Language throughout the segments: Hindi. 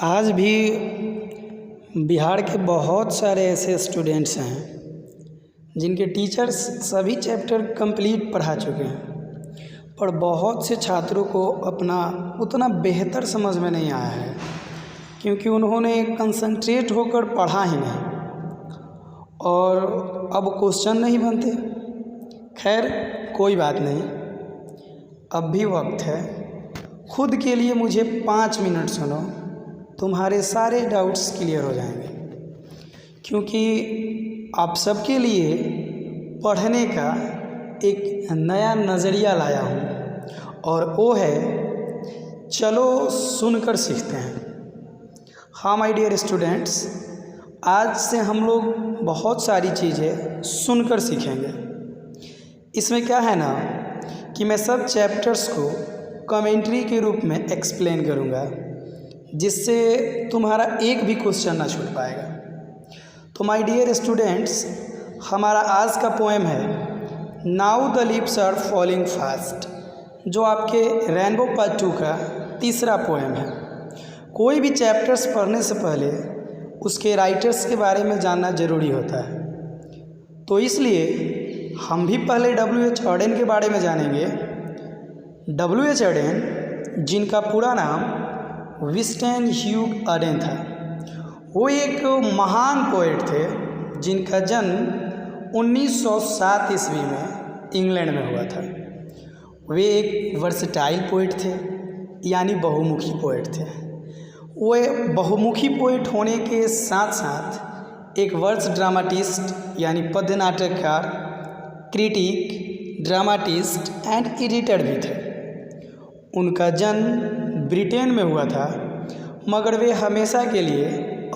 आज भी बिहार के बहुत सारे ऐसे स्टूडेंट्स हैं जिनके टीचर्स सभी चैप्टर कंप्लीट पढ़ा चुके हैं, पर बहुत से छात्रों को अपना उतना बेहतर समझ में नहीं आया है क्योंकि उन्होंने कंसंट्रेट होकर पढ़ा ही नहीं और अब क्वेश्चन नहीं बनते। खैर कोई बात नहीं, अब भी वक्त है। खुद के लिए मुझे 5 मिनट सुनो, तुम्हारे सारे डाउट्स क्लियर हो जाएंगे, क्योंकि आप सबके लिए पढ़ने का एक नया नज़रिया लाया हूँ और वो है चलो सुनकर सीखते हैं। हाँ माय डियर स्टूडेंट्स, आज से हम लोग बहुत सारी चीज़ें सुनकर सीखेंगे। इसमें क्या है ना कि मैं सब चैप्टर्स को कमेंट्री के रूप में एक्सप्लेन करूँगा, जिससे तुम्हारा एक भी क्वेश्चन ना छूट पाएगा। तो माय डियर स्टूडेंट्स, हमारा आज का पोएम है now the leaves are falling fast, जो आपके रेनबो पार्ट 2 का तीसरा पोएम है। कोई भी चैप्टर्स पढ़ने से पहले उसके राइटर्स के बारे में जानना ज़रूरी होता है, तो इसलिए हम भी पहले W.H. ऑडेन के बारे में जानेंगे। W.H. ऑडेन, जिनका पूरा नाम विंस्टन ह्यूग ऑडेन था, वो एक महान पोएट थे जिनका जन्म 1907 ईस्वी में इंग्लैंड में हुआ था। वे एक वर्सेटाइल पोएट थे, यानी बहुमुखी पोएट थे। वे बहुमुखी पोएट होने के साथ साथ एक वर्स ड्रामाटिस्ट यानी पद्य नाटककार, क्रिटिक, ड्रामाटिस्ट एंड एडिटर भी थे। उनका जन्म ब्रिटेन में हुआ था, मगर वे हमेशा के लिए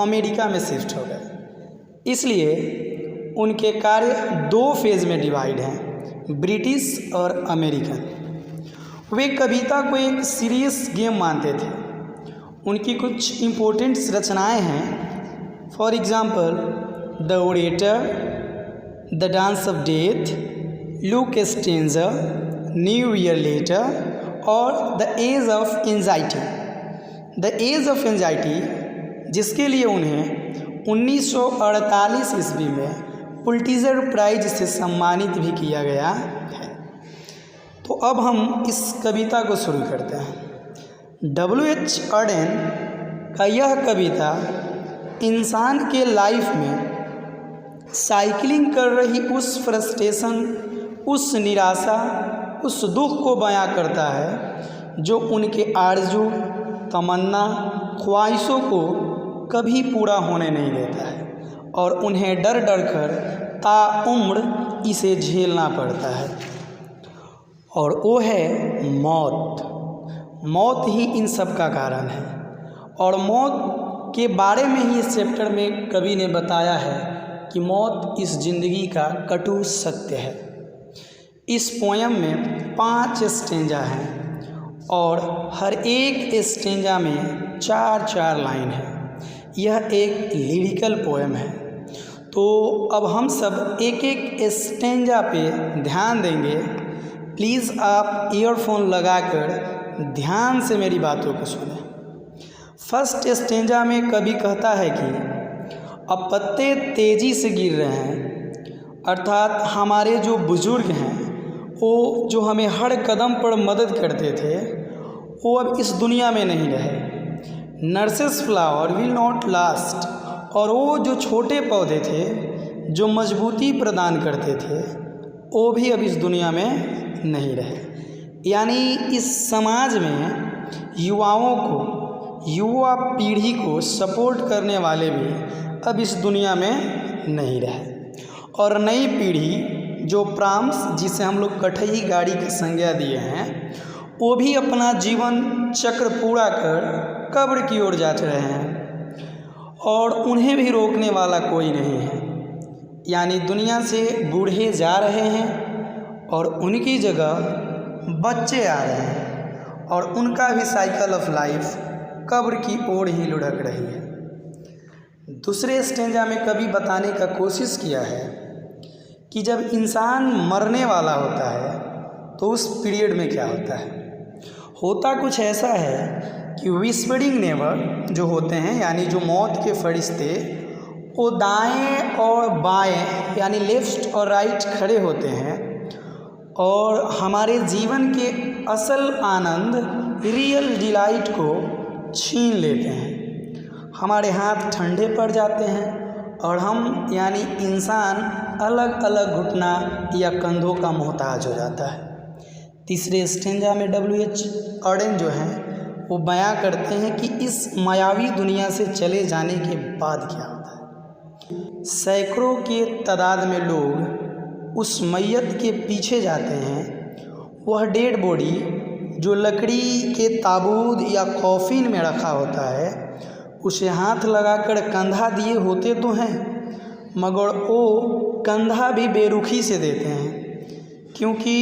अमेरिका में शिफ्ट हो गए। इसलिए उनके कार्य 2 फेज़ में डिवाइड हैं, ब्रिटिश और अमेरिकन। वे कविता को एक सीरियस गेम मानते थे। उनकी कुछ इम्पोर्टेंट रचनाएं हैं, for example the orator, the dance of death, look stranger, new year letter और the age of anxiety. The age of anxiety, जिसके लिए उन्हें 1948 ईस्वी में पुलिट्ज़र प्राइज से सम्मानित भी किया गया है। तो अब हम इस कविता को शुरू करते हैं। W.H. ऑडेन का यह कविता इंसान के लाइफ में साइकिलिंग कर रही उस फ्रस्ट्रेशन, उस निराशा, उस दुख को बयां करता है जो उनके आरजू, तमन्ना, ख्वाहिशों को कभी पूरा होने नहीं देता है और उन्हें डर डर कर ताउम्र इसे झेलना पड़ता है। और वो है मौत। मौत ही इन सब का कारण है और मौत के बारे में ही इस चैप्टर में कवि ने बताया है कि मौत इस जिंदगी का कटु सत्य है। इस पोयम में 5 स्टेंजा हैं और हर एक स्टेंजा में 4-4 लाइन है। यह एक लिरिकल पोयम है। तो अब हम सब एक एक स्टेंजा पे ध्यान देंगे। प्लीज़ आप ईयरफोन लगाकर ध्यान से मेरी बातों को सुनें। फर्स्ट स्टेंजा में कवि कहता है कि अब पत्ते तेज़ी से गिर रहे हैं, अर्थात हमारे जो बुज़ुर्ग हैं, वो जो हमें हर कदम पर मदद करते थे, वो अब इस दुनिया में नहीं रहे। Nurses flower will not last, और वो जो छोटे पौधे थे जो मजबूती प्रदान करते थे, वो भी अब इस दुनिया में नहीं रहे। यानी इस समाज में युवाओं को, युवा पीढ़ी को सपोर्ट करने वाले भी अब इस दुनिया में नहीं रहे और नई पीढ़ी जो प्राम्स, जिसे हम लोग कठई गाड़ी की संज्ञा दिए हैं, वो भी अपना जीवन चक्र पूरा कर कब्र की ओर जा रहे हैं और उन्हें भी रोकने वाला कोई नहीं है। यानी दुनिया से बूढ़े जा रहे हैं और उनकी जगह बच्चे आ रहे हैं और उनका भी साइकिल ऑफ लाइफ कब्र की ओर ही लुढ़क रही है। दूसरे स्टेंजा में कवि बताने का कोशिश किया है कि जब इंसान मरने वाला होता है तो उस पीरियड में क्या होता है। होता कुछ ऐसा है कि कि विस्परिंग नेबर जो होते हैं यानी जो मौत के फरिश्ते, वो दाएं और बाएं यानी लेफ्ट और राइट खड़े होते हैं और हमारे जीवन के असल आनंद, रियल डिलाइट को छीन लेते हैं। हमारे हाथ ठंडे पड़ जाते हैं और हम यानी इंसान अलग अलग घुटना या कंधों का मोहताज हो जाता है। तीसरे स्टेंजा में W.H. ऑडेन जो हैं वो बयां करते हैं कि इस मायावी दुनिया से चले जाने के बाद क्या होता है। सैकड़ों के तादाद में लोग उस मैयत के पीछे जाते हैं। वह डेड बॉडी जो लकड़ी के ताबूत या कॉफिन में रखा होता है, उसे हाथ लगाकर कंधा दिए होते तो हैं, मगर वो कंधा भी बेरुखी से देते हैं, क्योंकि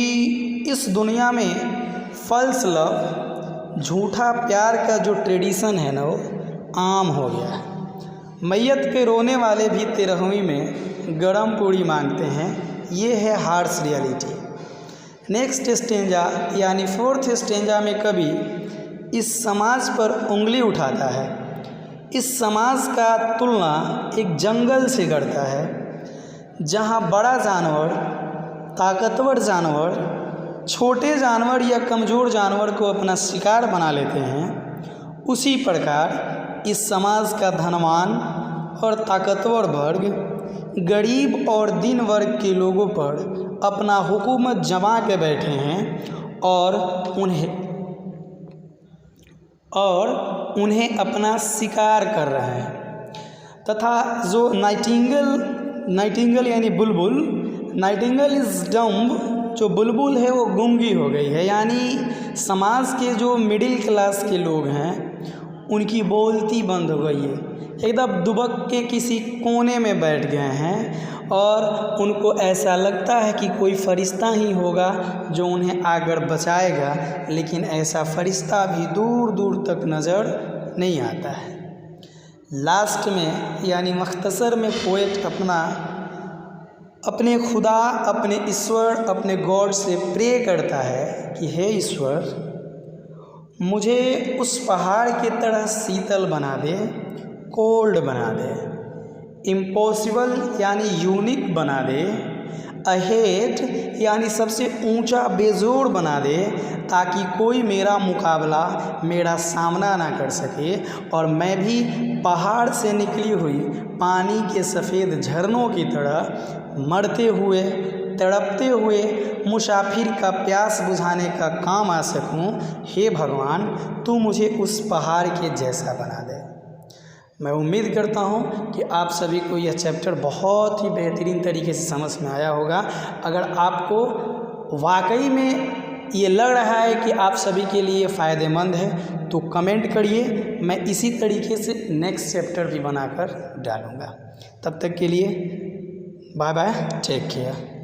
इस दुनिया में फॉल्स लव, झूठा प्यार का जो ट्रेडिशन है ना, वो आम हो गया है। मैयत पे रोने वाले भी 13वीं में गरम पूड़ी मांगते हैं। ये है हार्श रियलिटी। नेक्स्ट स्टेंजा यानी 4th स्टेंजा में कवि इस समाज पर उंगली उठाता है। इस समाज का तुलना एक जंगल से करता है, जहाँ बड़ा जानवर, ताकतवर जानवर, छोटे जानवर या कमज़ोर जानवर को अपना शिकार बना लेते हैं। उसी प्रकार इस समाज का धनवान और ताकतवर वर्ग गरीब और दीन वर्ग के लोगों पर अपना हुकूमत जमा के बैठे हैं और उन्हें अपना शिकार कर रहे हैं। तथा जो नाइटिंगेल यानी बुलबुल, नाइटिंगेल इज़ डम्ब, जो बुलबुल है वो गूंगी हो गई है। यानी समाज के जो मिडिल क्लास के लोग हैं उनकी बोलती बंद हो गई है, एकदम दुबक के किसी कोने में बैठ गए हैं और उनको ऐसा लगता है कि कोई फरिश्ता ही होगा जो उन्हें आकर बचाएगा, लेकिन ऐसा फरिश्ता भी दूर दूर तक नज़र नहीं आता है। लास्ट में यानी मख्तसर में पोएट अपने खुदा, अपने ईश्वर, अपने गॉड से प्रे करता है कि हे ईश्वर, मुझे उस पहाड़ की तरह शीतल बना दे, कोल्ड बना दे, इम्पॉसिबल यानी यूनिक बना दे, अहेड यानी सबसे ऊंचा बेजोड़ बना दे, ताकि कोई मेरा मुकाबला, मेरा सामना ना कर सके और मैं भी पहाड़ से निकली हुई पानी के सफ़ेद झरनों की तरह मरते हुए, तड़पते हुए मुसाफिर का प्यास बुझाने का काम आ सकूं। हे भगवान, तू मुझे उस पहाड़ के जैसा बना दे। मैं उम्मीद करता हूँ कि आप सभी को यह चैप्टर बहुत ही बेहतरीन तरीके से समझ में आया होगा। अगर आपको वाकई में ये लग रहा है कि आप सभी के लिए फ़ायदेमंद है तो कमेंट करिए, मैं इसी तरीके से नेक्स्ट चैप्टर भी बनाकर डालूँगा। तब तक के लिए बाय बाय, टेक केयर।